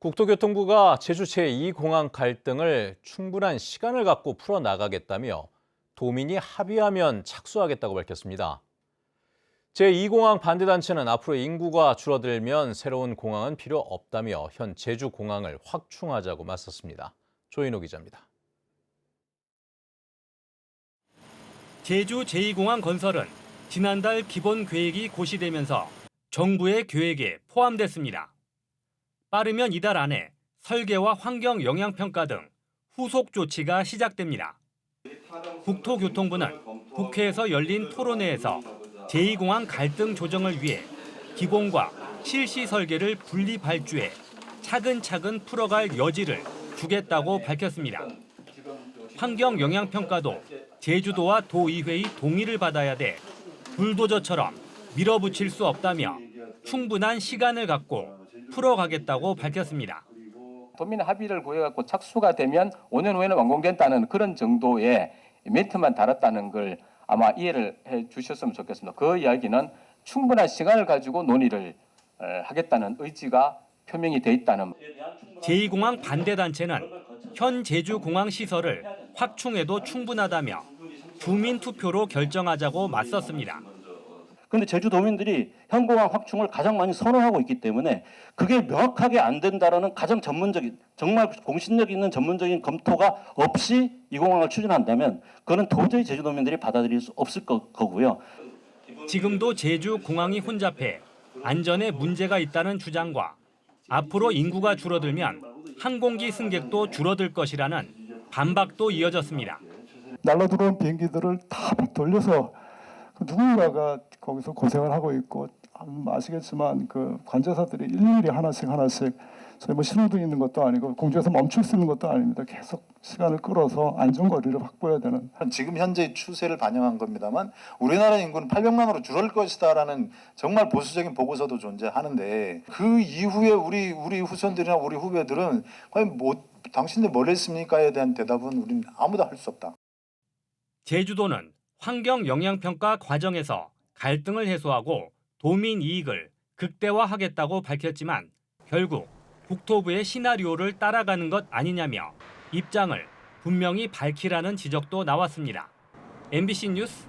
국토교통부가 제주 제2공항 갈등을 충분한 시간을 갖고 풀어나가겠다며 도민이 합의하면 착수하겠다고 밝혔습니다. 제2공항 반대단체는 앞으로 인구가 줄어들면 새로운 공항은 필요 없다며 현 제주공항을 확충하자고 맞섰습니다. 조인호 기자입니다. 제주 제2공항 건설은 지난달 기본 계획이 고시되면서 정부의 계획에 포함됐습니다. 빠르면 이달 안에 설계와 환경 영향평가 등 후속 조치가 시작됩니다. 국토교통부는 국회에서 열린 토론회에서 제2공항 갈등 조정을 위해 기본과 실시 설계를 분리 발주해 차근차근 풀어갈 여지를 주겠다고 밝혔습니다. 환경 영향평가도 제주도와 도의회의 동의를 받아야 돼 불도저처럼 밀어붙일 수 없다며 충분한 시간을 갖고 풀어가겠다고 밝혔습니다. 도민 합의를 구해갖고 착수가 되면 5년 후에는 완공된다는 그런 정도의 멘트만 달았다는 걸 아마 이해를 해 주셨으면 좋겠습니다. 그 이야기는 충분한 시간을 가지고 논의를 하겠다는 의지가 표명이 돼 있다는. 제2공항 반대단체는 현 제주공항 시설을 확충해도 충분하다며 주민 투표로 결정하자고 맞섰습니다. 그런데 제주도민들이 현 공항 확충을 가장 많이 선호하고 있기 때문에 그게 명확하게 안 된다라는 가장 전문적인, 정말 공신력 있는 전문적인 검토가 없이 이 공항을 추진한다면 그거는 도저히 제주도민들이 받아들일 수 없을 거고요. 지금도 제주공항이 혼잡해 안전에 문제가 있다는 주장과 앞으로 인구가 줄어들면 항공기 승객도 줄어들 것이라는 반박도 이어졌습니다. 날라 들어온 비행기들을 다 돌려서 누군가가 거기서 고생을 하고 있고 아시겠지만 그 관제사들이 일일이 하나씩 저희 뭐 신호등 있는 것도 아니고 공중에서 멈출 수 있는 것도 아닙니다. 계속 시간을 끌어서 안전거리를 확보해야 되는. 지금 현재 추세를 반영한 겁니다만 우리나라 인구는 800만으로 줄을 것이다라는 정말 보수적인 보고서도 존재하는데 그 이후에 우리 후손들이나 우리 후배들은 과연 당신들 뭘 했습니까에 대한 대답은 우리는 아무도 할 수 없다. 제주도는 환경 영향평가 과정에서 갈등을 해소하고 도민 이익을 극대화하겠다고 밝혔지만 결국 국토부의 시나리오를 따라가는 것 아니냐며 입장을 분명히 밝히라는 지적도 나왔습니다. MBC 뉴스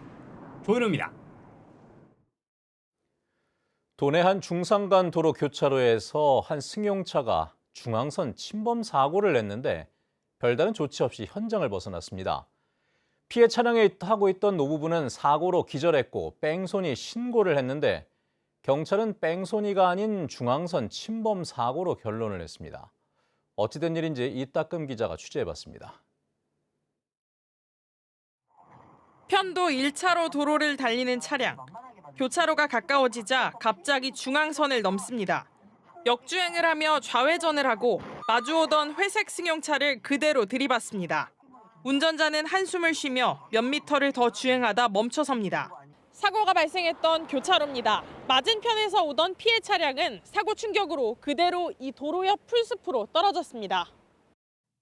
조인호입니다. 도내 한 중산간 도로 교차로에서 한 승용차가 중앙선 침범 사고를 냈는데 별다른 조치 없이 현장을 벗어났습니다. 피해 차량에 타고 있던 노부부는 사고로 기절했고 뺑소니 신고를 했는데 경찰은 뺑소니가 아닌 중앙선 침범 사고로 결론을 냈습니다. 어찌된 일인지 이따금 기자가 취재해봤습니다. 편도 1차로 도로를 달리는 차량. 교차로가 가까워지자 갑자기 중앙선을 넘습니다. 역주행을 하며 좌회전을 하고 마주오던 회색 승용차를 그대로 들이받습니다. 운전자는 한숨을 쉬며 몇 미터를 더 주행하다 멈춰섭니다. 사고가 발생했던 교차로입니다. 맞은편에서 오던 피해 차량은 사고 충격으로 그대로 이 도로 옆 풀숲으로 떨어졌습니다.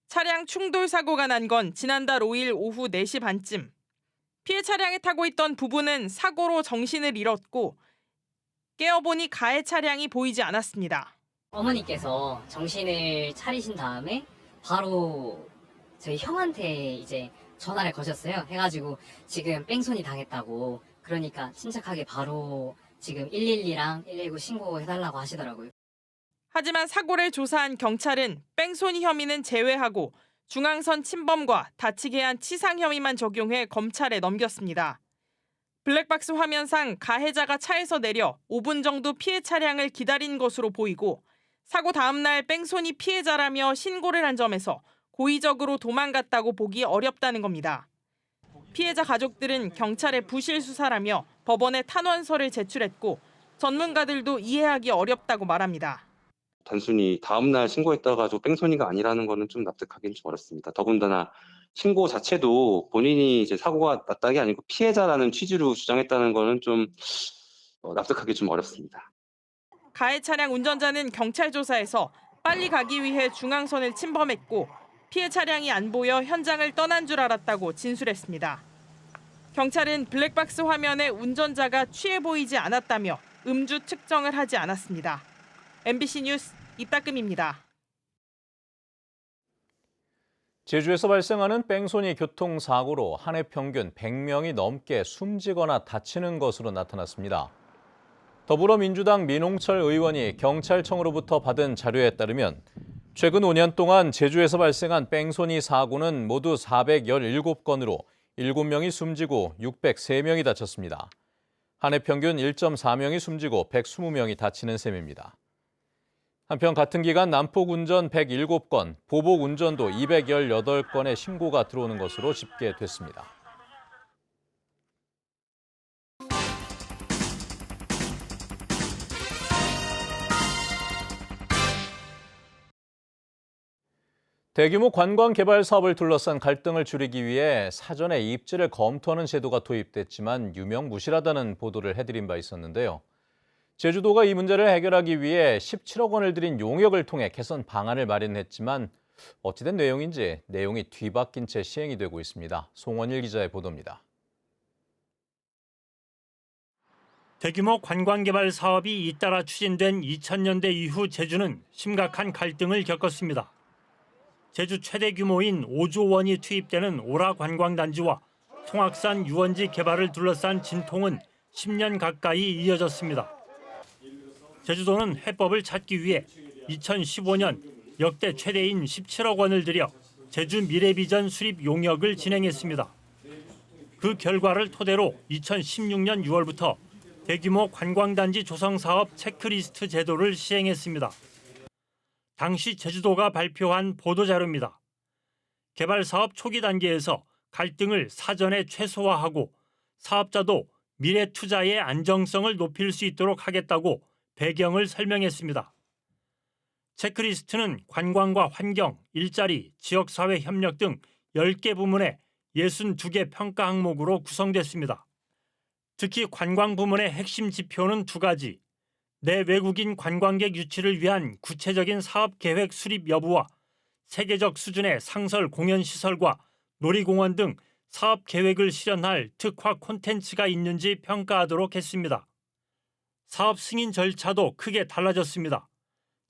차량 충돌 사고가 난 건 지난달 5일 오후 4시 반쯤. 피해 차량에 타고 있던 부부는 사고로 정신을 잃었고 깨어보니 가해 차량이 보이지 않았습니다. 어머니께서 정신을 차리신 다음에 바로 저희 형한테 이제 전화를 거셨어요. 해가지고 지금 뺑소니 당했다고. 그러니까 침착하게 바로 지금 112랑 119 신고해달라고 하시더라고요. 하지만 사고를 조사한 경찰은 뺑소니 혐의는 제외하고 중앙선 침범과 다치게 한 치상 혐의만 적용해 검찰에 넘겼습니다. 블랙박스 화면상 가해자가 차에서 내려 5분 정도 피해 차량을 기다린 것으로 보이고 사고 다음 날 뺑소니 피해자라며 신고를 한 점에서 고의적으로 도망갔다고 보기 어렵다는 겁니다. 피해자 가족들은 경찰의 부실 수사라며 법원에 탄원서를 제출했고 전문가들도 이해하기 어렵다고 말합니다. 단순히 다음 날 신고했다가 뺑소니가 아니라는 거는 좀 납득하기는 좀 어렵습니다. 더군다나 신고 자체도 본인이 이제 사고가 났다는 게 아니고 피해자라는 취지로 주장했다는 거는 좀 납득하기 좀 어렵습니다. 가해 차량 운전자는 경찰 조사에서 빨리 가기 위해 중앙선을 침범했고 피해 차량이 안 보여 현장을 떠난 줄 알았다고 진술했습니다. 경찰은 블랙박스 화면에 운전자가 취해 보이지 않았다며 음주 측정을 하지 않았습니다. MBC 뉴스 이따금입니다. 제주에서 발생하는 뺑소니 교통사고로 한 해 평균 100명이 넘게 숨지거나 다치는 것으로 나타났습니다. 더불어민주당 민홍철 의원이 경찰청으로부터 받은 자료에 따르면 최근 5년 동안 제주에서 발생한 뺑소니 사고는 모두 417건으로 7명이 숨지고 603명이 다쳤습니다. 한 해 평균 1.4명이 숨지고 120명이 다치는 셈입니다. 한편 같은 기간 난폭운전 107건, 보복운전도 218건의 신고가 들어오는 것으로 집계됐습니다. 대규모 관광 개발 사업을 둘러싼 갈등을 줄이기 위해 사전에 입지를 검토하는 제도가 도입됐지만 유명무실하다는 보도를 해드린 바 있었는데요. 제주도가 이 문제를 해결하기 위해 17억 원을 들인 용역을 통해 개선 방안을 마련했지만 어찌된 내용인지 내용이 뒤바뀐 채 시행이 되고 있습니다. 송원일 기자의 보도입니다. 대규모 관광개발 사업이 잇따라 추진된 2000년대 이후 제주는 심각한 갈등을 겪었습니다. 제주 최대 규모인 5조 원이 투입되는 오라 관광단지와 송악산 유원지 개발을 둘러싼 진통은 10년 가까이 이어졌습니다. 제주도는 해법을 찾기 위해 2015년 역대 최대인 17억 원을 들여 제주 미래비전 수립 용역을 진행했습니다. 그 결과를 토대로 2016년 6월부터 대규모 관광단지 조성 사업 체크리스트 제도를 시행했습니다. 당시 제주도가 발표한 보도자료입니다. 개발 사업 초기 단계에서 갈등을 사전에 최소화하고 사업자도 미래 투자의 안정성을 높일 수 있도록 하겠다고 배경을 설명했습니다. 체크리스트는 관광과 환경, 일자리, 지역사회 협력 등 10개 부문의 62개 평가 항목으로 구성됐습니다. 특히 관광 부문의 핵심 지표는 2가지, 내 외국인 관광객 유치를 위한 구체적인 사업 계획 수립 여부와 세계적 수준의 상설 공연시설과 놀이공원 등 사업 계획을 실현할 특화 콘텐츠가 있는지 평가하도록 했습니다. 사업 승인 절차도 크게 달라졌습니다.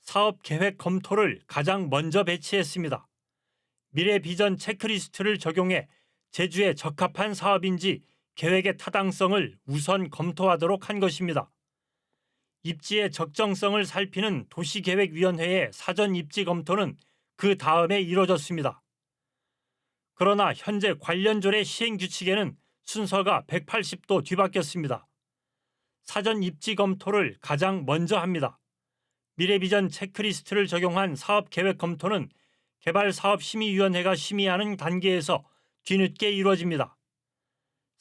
사업 계획 검토를 가장 먼저 배치했습니다. 미래 비전 체크리스트를 적용해 제주에 적합한 사업인지 계획의 타당성을 우선 검토하도록 한 것입니다. 입지의 적정성을 살피는 도시계획위원회의 사전 입지 검토는 그 다음에 이뤄졌습니다. 그러나 현재 관련 조례 시행 규칙에는 순서가 180도 뒤바뀌었습니다. 사전 입지 검토를 가장 먼저 합니다. 미래비전 체크리스트를 적용한 사업계획 검토는 개발사업심의위원회가 심의하는 단계에서 뒤늦게 이루어집니다.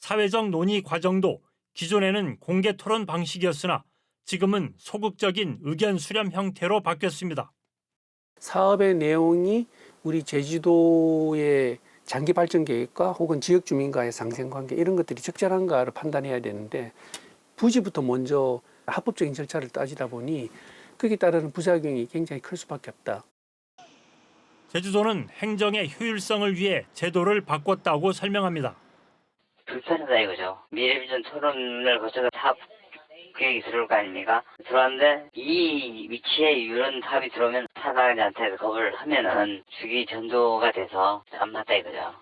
사회적 논의 과정도 기존에는 공개 토론 방식이었으나 지금은 소극적인 의견 수렴 형태로 바뀌었습니다. 사업의 내용이 우리 제주도의 장기 발전 계획과 혹은 지역 주민과의 상생관계 이런 것들이 적절한가를 판단해야 되는데 부지부터 먼저 합법적인 절차를 따지다 보니 거기에 따르는 부작용이 굉장히 클 수밖에 없다. 제주도는 행정의 효율성을 위해 제도를 바꿨다고 설명합니다. 불편하다 이거죠. 미래비전 토론을 거쳐서 사업 계획이 들어올 거 아닙니까? 들어왔는데 이 위치에 이런 사업이 들어오면 사장한테 겁을 하면은 주기 전도가 돼서 안 맞다 이거죠.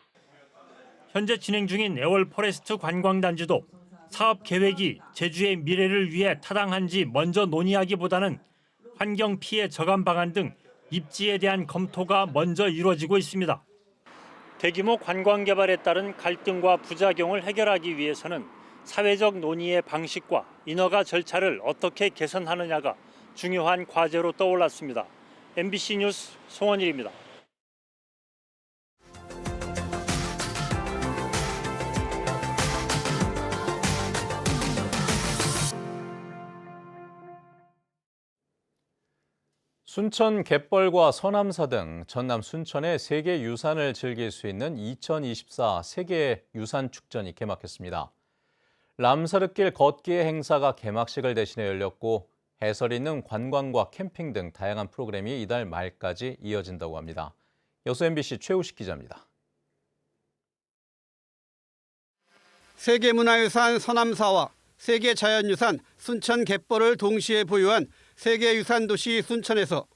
현재 진행 중인 애월 포레스트 관광단지도 사업 계획이 제주의 미래를 위해 타당한지 먼저 논의하기보다는 환경 피해 저감 방안 등 입지에 대한 검토가 먼저 이루어지고 있습니다. 대규모 관광 개발에 따른 갈등과 부작용을 해결하기 위해서는 사회적 논의의 방식과 인허가 절차를 어떻게 개선하느냐가 중요한 과제로 떠올랐습니다. MBC 뉴스 송원일입니다. 순천 갯벌과 서남사 등 전남 순천의 세계 유산을 즐길 수 있는 2024 세계 유산 축전이 개막했습니다. 람사르길 걷기의 행사가 개막식을 대신해 열렸고 해설 있는 관광과 캠핑 등 다양한 프로그램이 이달 말까지 이어진다고 합니다. 여수 MBC 최우식 기자입니다. 세계문화유산 서남사와 세계자연유산 순천 갯벌을 동시에 보유한 세계유산도시 순천에서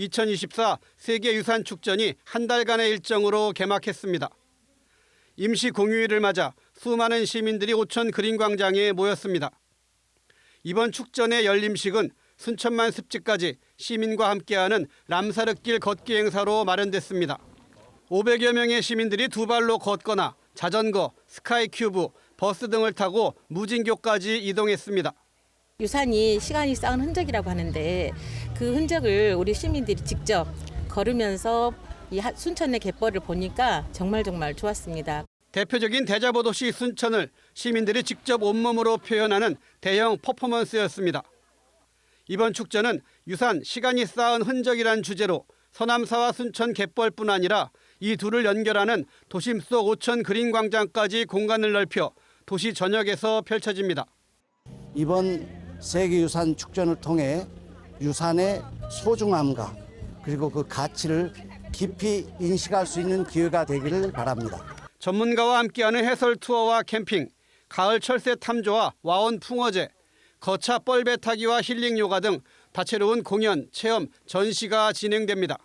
2024 세계유산축전이 한 달간의 일정으로 개막했습니다. 임시 공휴일을 맞아 수많은 시민들이 오천 그린광장에 모였습니다. 이번 축전의 열림식은 순천만 습지까지 시민과 함께하는 람사르길 걷기 행사로 마련됐습니다. 500여 명의 시민들이 두 발로 걷거나 자전거, 스카이큐브, 버스 등을 타고 무진교까지 이동했습니다. 유산이 시간이 쌓은 흔적이라고 하는데 그 흔적을 우리 시민들이 직접 걸으면서 이 순천의 갯벌을 보니까 정말 좋았습니다. 대표적인 대자보 도시 순천을 시민들이 직접 온몸으로 표현하는 대형 퍼포먼스였습니다. 이번 축제는 유산, 시간이 쌓은 흔적이란 주제로 서남사와 순천 갯벌뿐 아니라 이 둘을 연결하는 도심 속 오천 그린광장까지 공간을 넓혀 도시 전역에서 펼쳐집니다. 이번 세계유산 축전을 통해 유산의 소중함과 그리고 그 가치를 깊이 인식할 수 있는 기회가 되기를 바랍니다. 전문가와 함께하는 해설 투어와 캠핑, 가을 철새 탐조와 와온 풍어제, 거차 뻘배 타기와 힐링 요가 등 다채로운 공연, 체험, 전시가 진행됩니다.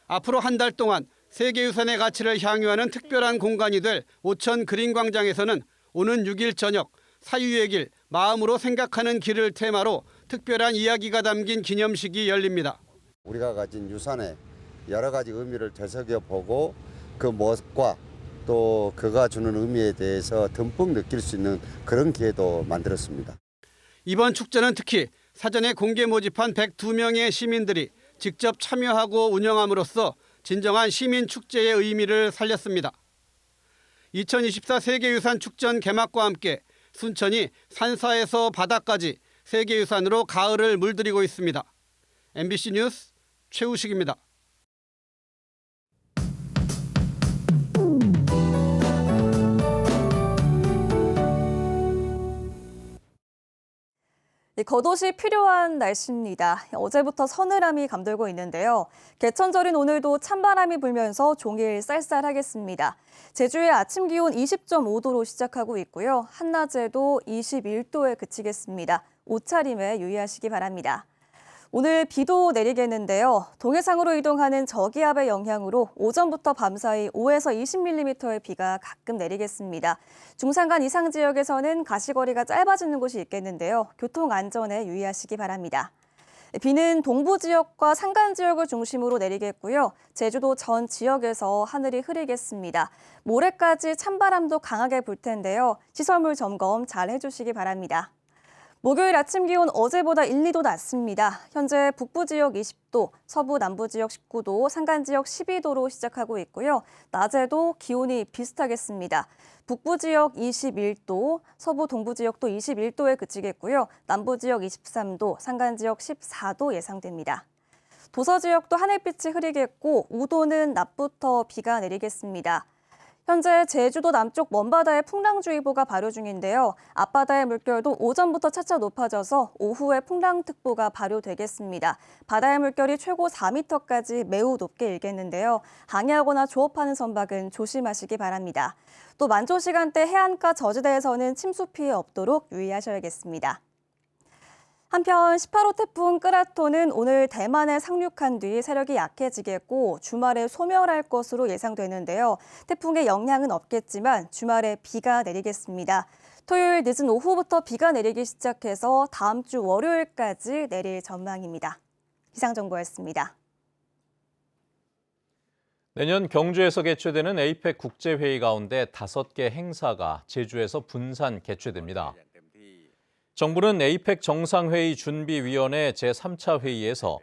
앞으로 한 달 동안 세계유산의 가치를 향유하는 특별한 공간이 될 오천 그린광장에서는 오는 6일 저녁 사유의 길, 마음으로 생각하는 길을 테마로 특별한 이야기가 담긴 기념식이 열립니다. 우리가 가진 유산의 여러 가지 의미를 되새겨보고 그 멋과 또 그가 주는 의미에 대해서 듬뿍 느낄 수 있는 그런 기회도 만들었습니다. 이번 축제는 특히 사전에 공개 모집한 102명의 시민들이 직접 참여하고 운영함으로써 진정한 시민 축제의 의미를 살렸습니다. 2024 세계유산 축전 개막과 함께 순천이 산사에서 바다까지 세계유산으로 가을을 물들이고 있습니다. MBC 뉴스 최우식입니다. 겉옷이 필요한 날씨입니다. 어제부터 서늘함이 감돌고 있는데요. 개천절인 오늘도 찬바람이 불면서 종일 쌀쌀하겠습니다. 제주의 아침 기온 20.5도로 시작하고 있고요. 한낮에도 21도에 그치겠습니다. 옷차림에 유의하시기 바랍니다. 오늘 비도 내리겠는데요. 동해상으로 이동하는 저기압의 영향으로 오전부터 밤사이 5에서 20mm의 비가 가끔 내리겠습니다. 중산간 이상 지역에서는 가시거리가 짧아지는 곳이 있겠는데요. 교통 안전에 유의하시기 바랍니다. 비는 동부 지역과 산간 지역을 중심으로 내리겠고요. 제주도 전 지역에서 하늘이 흐리겠습니다. 모레까지 찬바람도 강하게 불 텐데요. 시설물 점검 잘 해주시기 바랍니다. 목요일 아침 기온 어제보다 1, 2도 낮습니다. 현재 북부 지역 20도, 서부 남부 지역 19도, 산간 지역 12도로 시작하고 있고요. 낮에도 기온이 비슷하겠습니다. 북부 지역 21도, 서부 동부 지역도 21도에 그치겠고요. 남부 지역 23도, 산간 지역 14도 예상됩니다. 도서 지역도 하늘빛이 흐리겠고 우도는 낮부터 비가 내리겠습니다. 현재 제주도 남쪽 먼바다에 풍랑주의보가 발효 중인데요. 앞바다의 물결도 오전부터 차차 높아져서 오후에 풍랑특보가 발효되겠습니다. 바다의 물결이 최고 4m까지 매우 높게 일겠는데요. 항해하거나 조업하는 선박은 조심하시기 바랍니다. 또 만조 시간대 해안가 저지대에서는 침수 피해 없도록 유의하셔야겠습니다. 한편 18호 태풍 끄라토는 오늘 대만에 상륙한 뒤 세력이 약해지겠고 주말에 소멸할 것으로 예상되는데요. 태풍의 영향은 없겠지만 주말에 비가 내리겠습니다. 토요일 늦은 오후부터 비가 내리기 시작해서 다음 주 월요일까지 내릴 전망입니다. 기상정보였습니다. 내년 경주에서 개최되는 에이펙 국제회의 가운데 5개 행사가 제주에서 분산 개최됩니다. 정부는 에이펙 정상회의 준비위원회 제3차 회의에서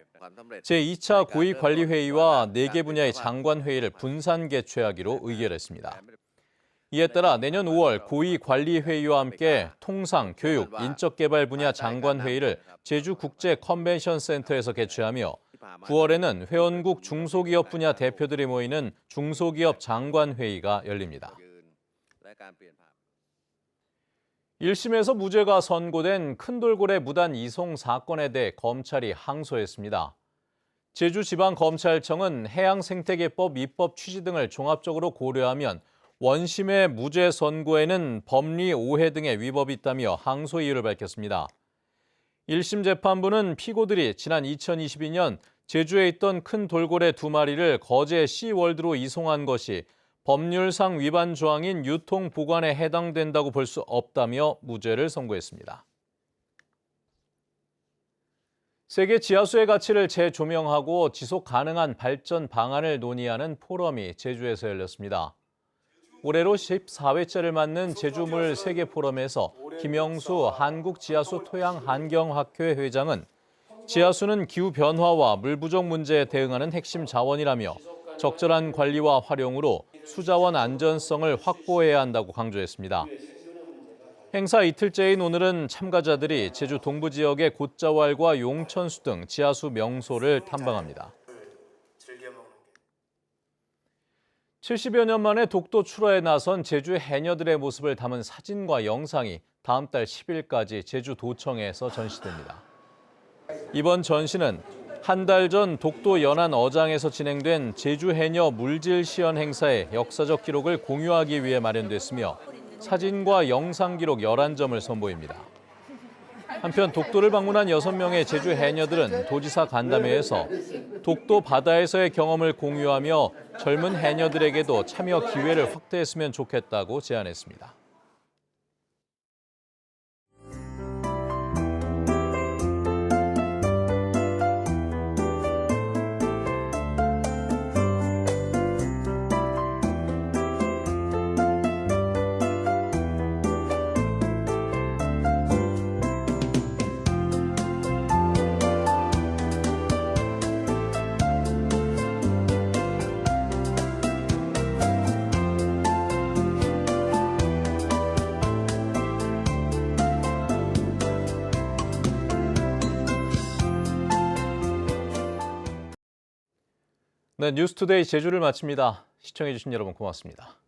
제2차 고위관리회의와 4개 분야의 장관회의를 분산 개최하기로 의결했습니다. 이에 따라 내년 5월 고위관리회의와 함께 통상, 교육, 인적개발 분야 장관회의를 제주국제 컨벤션 센터에서 개최하며 9월에는 회원국 중소기업 분야 대표들이 모이는 중소기업 장관회의가 열립니다. 1심에서 무죄가 선고된 큰돌고래 무단 이송 사건에 대해 검찰이 항소했습니다. 제주지방검찰청은 해양생태계법 입법 취지 등을 종합적으로 고려하면 원심의 무죄 선고에는 법리 오해 등의 위법이 있다며 항소 이유를 밝혔습니다. 1심 재판부는 피고들이 지난 2022년 제주에 있던 큰 돌고래 2마리를 거제 시월드로 이송한 것이 법률상 위반 조항인 유통 보관에 해당된다고 볼 수 없다며 무죄를 선고했습니다. 세계 지하수의 가치를 재조명하고 지속 가능한 발전 방안을 논의하는 포럼이 제주에서 열렸습니다. 올해로 14회째를 맞는 제주물 세계 포럼에서 김영수 한국지하수토양환경학회 회장은 지하수는 기후변화와 물 부족 문제에 대응하는 핵심 자원이라며 적절한 관리와 활용으로 수자원 안전성을 확보해야 한다고 강조했습니다. 행사 이틀째인 오늘은 참가자들이 제주 동부 지역의 곶자왈과 용천수 등 지하수 명소를 탐방합니다. 70여 년 만에 독도 출하에 나선 제주 해녀들의 모습을 담은 사진과 영상이 다음 달 10일까지 제주도청에서 전시됩니다. 이번 전시는 한 달 전 독도 연안 어장에서 진행된 제주 해녀 물질 시연 행사의 역사적 기록을 공유하기 위해 마련됐으며 사진과 영상 기록 11점을 선보입니다. 한편 독도를 방문한 6명의 제주 해녀들은 도지사 간담회에서 독도 바다에서의 경험을 공유하며 젊은 해녀들에게도 참여 기회를 확대했으면 좋겠다고 제안했습니다. 네, 뉴스투데이 제주를 마칩니다. 시청해주신 여러분 고맙습니다.